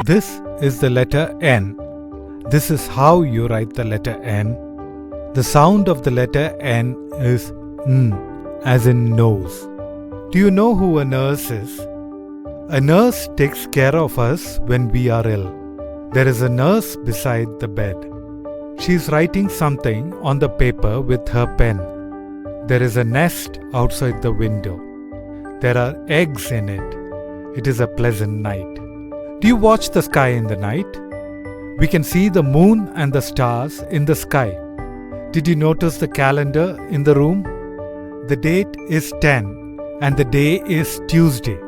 This is the letter N. This is how you write the letter N. The sound of the letter N is N, as in nose. Do you know who a nurse is? A nurse takes care of us when we are ill. There is a nurse beside the bed. She is writing something on the paper with her pen. There is a nest outside the window. There are eggs in it. It is a pleasant night. Do you watch the sky in the night? We can see the moon and the stars in the sky. Did you notice the calendar in the room? The date is 10 and the day is Tuesday.